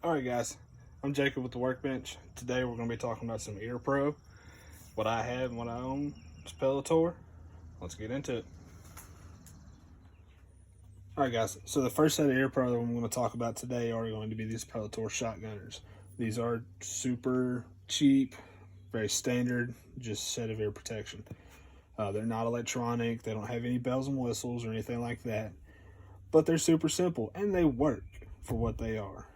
Alright guys, I'm Jacob with the Workbench. Today we're going to be talking about some Ear Pro. What I have and what I own is Peltor. Let's get into it. Alright guys, so the first set of Ear Pro that I'm going to talk about today are going to be these Peltor Shotgunners. These are super cheap, very standard, just set of ear protection. They're not electronic, they don't have any bells and whistles or anything like that, but they're super simple and they work for what they are.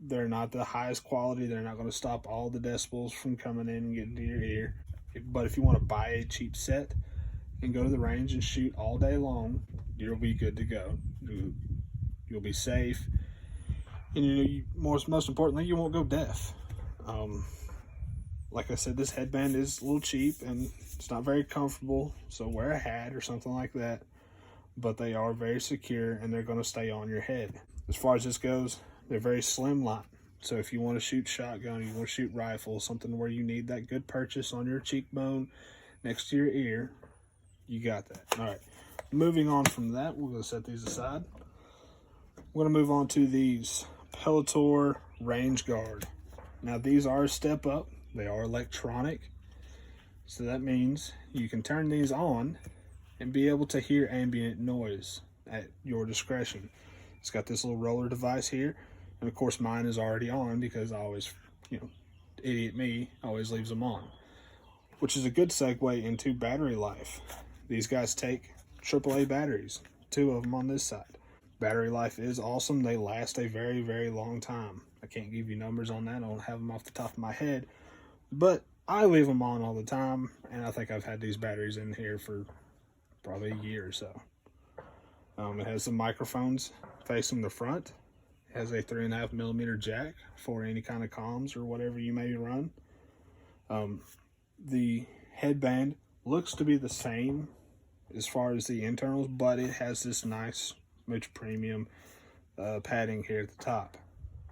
They're not the highest quality. They're not going to stop all the decibels from coming in and getting to your ear. But if you want to buy a cheap set and go to the range and shoot all day long, you'll be good to go. You'll be safe. And most importantly, you won't go deaf. Like I said, this headband is a little cheap and it's not very comfortable. So wear a hat or something like that. But they are very secure and they're going to stay on your head. As far as this goes, they're very slimline. So if you want to shoot shotgun, you want to shoot rifle, something where you need that good purchase on your cheekbone next to your ear, you got that. All right, moving on from that, we're going to set these aside. We're going to move on to these Peltor RangeGuard. Now these are a step up. They are electronic. So that means you can turn these on and be able to hear ambient noise at your discretion. It's got this little roller device here. And of course mine is already on because I always, idiot me, always leaves them on. Which is a good segue into battery life. These guys take AAA batteries, 2 of them on this side. Battery life is awesome. They last a very, very long time. I can't give you numbers on that. I don't have them off the top of my head. But I leave them on all the time. And I think I've had these batteries in here for probably a year or so. It has the microphones facing the front. It has a 3.5mm jack for any kind of comms or whatever you may run. The headband looks to be the same as far as the internals, but it has this nice Much Premium padding here at the top.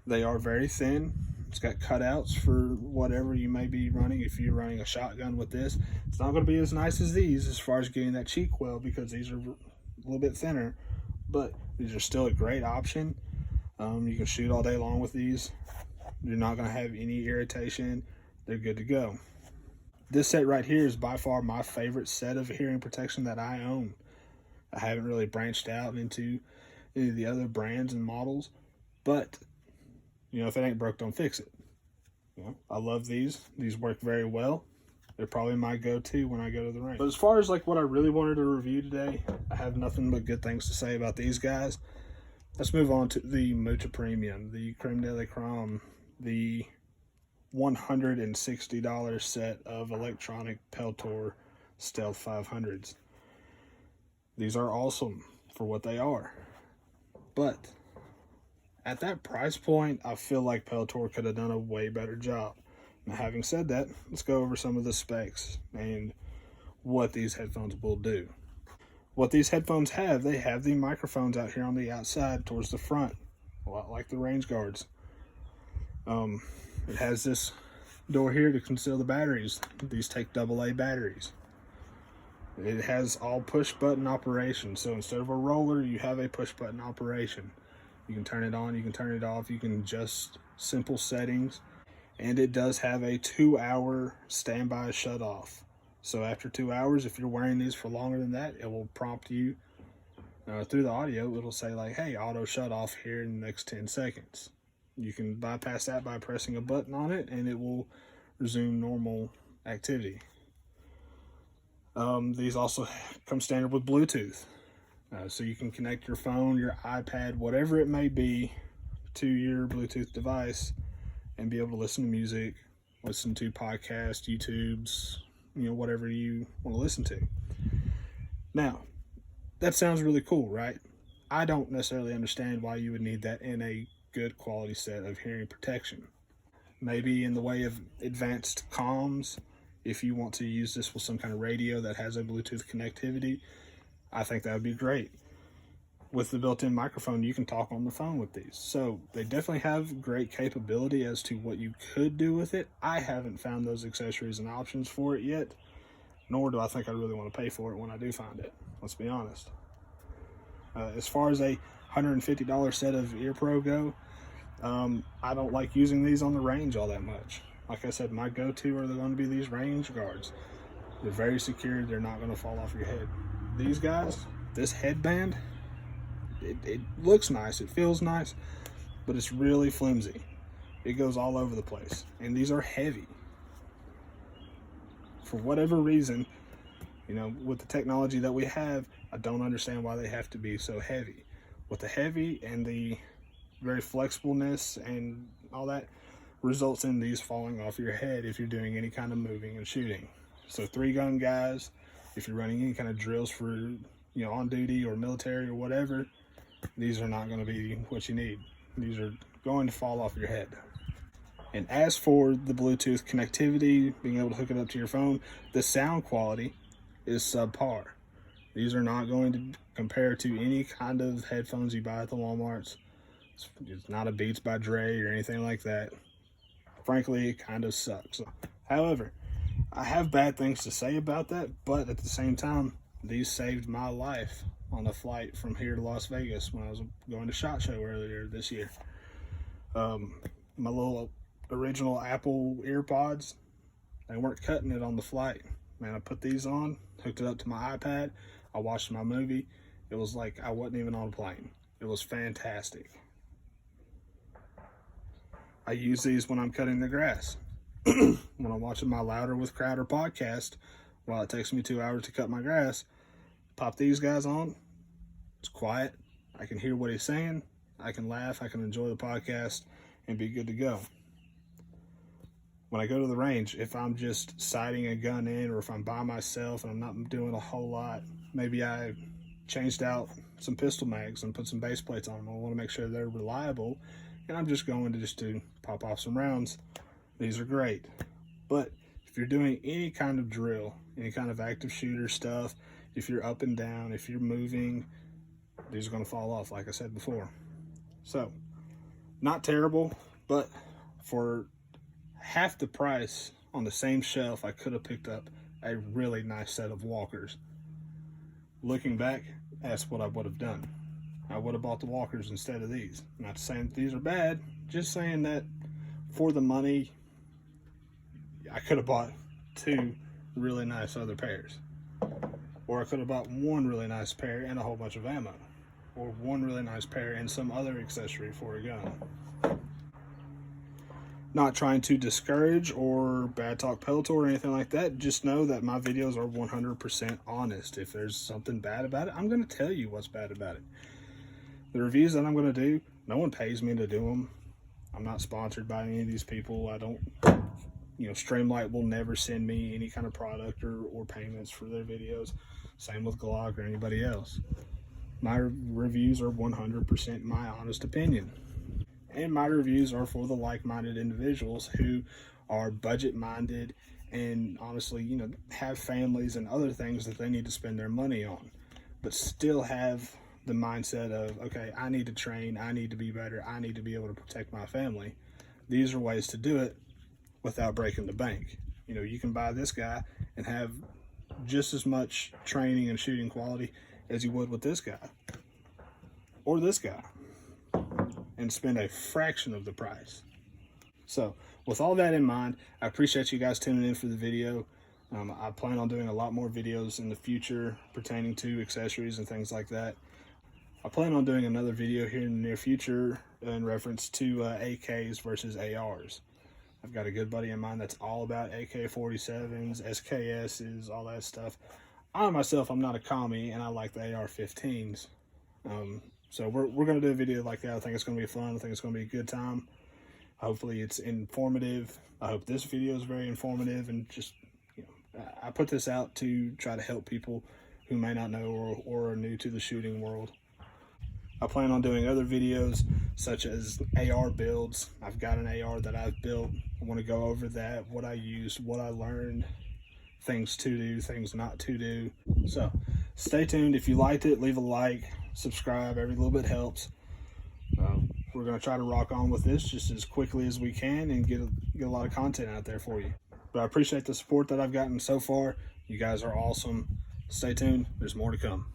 They are very thin. It's got cutouts for whatever you may be running. If you're running a shotgun with this, it's not going to be as nice as these as far as getting that cheek well because these are a little bit thinner, but these are still a great option. You can shoot all day long with these. You're not going to have any irritation. They're good to go. This set right here is by far my favorite set of hearing protection that I own. I haven't really branched out into any of the other brands and models, but if it ain't broke, don't fix it. I love these. These work very well. They're probably my go-to when I go to the range. But as far as what I really wanted to review today, I have nothing but good things to say about these guys. Let's move on to the Much Premium, the Creme de la Creme, the $160 set of electronic Peltor Stealth 500s. These are awesome for what they are. But at that price point, I feel like Peltor could have done a way better job. Now, having said that, let's go over some of the specs and what these headphones will do. What these headphones have, they have the microphones out here on the outside towards the front, a lot like the RangeGuards. It has this door here to conceal the batteries. These take AA batteries. It has all push button operation, so instead of a roller, you have a push button operation. You can turn it on, you can turn it off, you can adjust simple settings. And it does have a 2-hour standby shut off. So after 2 hours, if you're wearing these for longer than that, it will prompt you through the audio. It'll say hey, auto shut off here in the next 10 seconds. You can bypass that by pressing a button on it and it will resume normal activity. These also come standard with Bluetooth. So you can connect your phone, your iPad, whatever it may be, to your Bluetooth device and be able to listen to music, listen to podcasts, YouTubes, whatever you want to listen to. Now, that sounds really cool, right? I don't necessarily understand why you would need that in a good quality set of hearing protection. Maybe in the way of advanced comms, if you want to use this with some kind of radio that has a Bluetooth connectivity, I think that would be great. With the built-in microphone, you can talk on the phone with these. So they definitely have great capability as to what you could do with it. I haven't found those accessories and options for it yet, nor do I think I really want to pay for it when I do find it. Let's be honest. As far as a $150 set of Ear Pro go, I don't like using these on the range all that much. Like I said, my go-to are going to be these RangeGuards. They're very secure. They're not going to fall off your head. These guys, this headband, it looks nice. It feels nice, but it's really flimsy. It goes all over the place. And these are heavy. For whatever reason, you know, with the technology that we have, I don't understand why they have to be so heavy. With the heavy and the very flexibleness and all that results in these falling off your head if you're doing any kind of moving and shooting. So 3-gun guys, if you're running any kind of drills for, you know, on duty or military or whatever, these are not going to be what you need. These are going to fall off your head. And as for the Bluetooth connectivity, being able to hook it up to your phone, the sound quality is subpar. These are not going to compare to any kind of headphones you buy at the Walmarts. It's not a Beats by Dre or anything like that. Frankly, it kind of sucks. However, I have bad things to say about that, but at the same time, these saved my life on a flight from here to Las Vegas when I was going to SHOT Show earlier this year. My little original Apple EarPods, they weren't cutting it on the flight. Man, I put these on, hooked it up to my iPad, I watched my movie. It was like I wasn't even on a plane. It was fantastic. I use these when I'm cutting the grass. When I'm watching my Louder with Crowder podcast, while it takes me 2 hours to cut my grass, pop these guys on. It's quiet. I can hear what he's saying. I can laugh. I can enjoy the podcast and be good to go. When I go to the range, if I'm just sighting a gun in or if I'm by myself and I'm not doing a whole lot, maybe I changed out some pistol mags and put some base plates on them. I want to make sure they're reliable, and I'm just going to pop off some rounds. These are great. But if you're doing any kind of drill, any kind of active shooter stuff, if you're up and down, if you're moving, these are going to fall off, like I said before. So, not terrible, but for half the price on the same shelf, I could have picked up a really nice set of walkers. Looking back, that's what I would have done. I would have bought the walkers instead of these. Not saying that these are bad, just saying that for the money, I could have bought 2 really nice other pairs. Or I could have bought 1 really nice pair and a whole bunch of ammo. Or 1 really nice pair and some other accessory for a gun. Not trying to discourage or bad talk Peltor or anything like that. Just know that my videos are 100% honest. If there's something bad about it, I'm going to tell you what's bad about it. The reviews that I'm going to do, no one pays me to do them. I'm not sponsored by any of these people. I don't, Streamlight will never send me any kind of product or payments for their videos. Same with Glock or anybody else. My reviews are 100% my honest opinion. And my reviews are for the like-minded individuals who are budget-minded and honestly, have families and other things that they need to spend their money on, but still have the mindset of, okay, I need to train, I need to be better, I need to be able to protect my family. These are ways to do it without breaking the bank. You can buy this guy and have just as much training and shooting quality as you would with this guy or this guy, and spend a fraction of the price. So with all that in mind, I appreciate you guys tuning in for the video. I plan on doing a lot more videos in the future pertaining to accessories and things like that. I plan on doing another video here in the near future in reference to AKs versus ARs. I've got a good buddy of mine that's all about AK-47s, SKSs, all that stuff. I myself, I'm not a commie, and I like the AR-15s. So we're going to do a video like that. I think it's going to be fun. I think it's going to be a good time. Hopefully it's informative. I hope this video is very informative, and just, I put this out to try to help people who may not know or are new to the shooting world. I plan on doing other videos such as AR builds. I've got an AR that I've built. I want to go over that, what I used, what I learned, things to do, things not to do. So stay tuned. If you liked it, leave a like, subscribe. Every little bit helps. We're going to try to rock on with this just as quickly as we can and get a lot of content out there for you. But I appreciate the support that I've gotten so far. You guys are awesome. Stay tuned. There's more to come.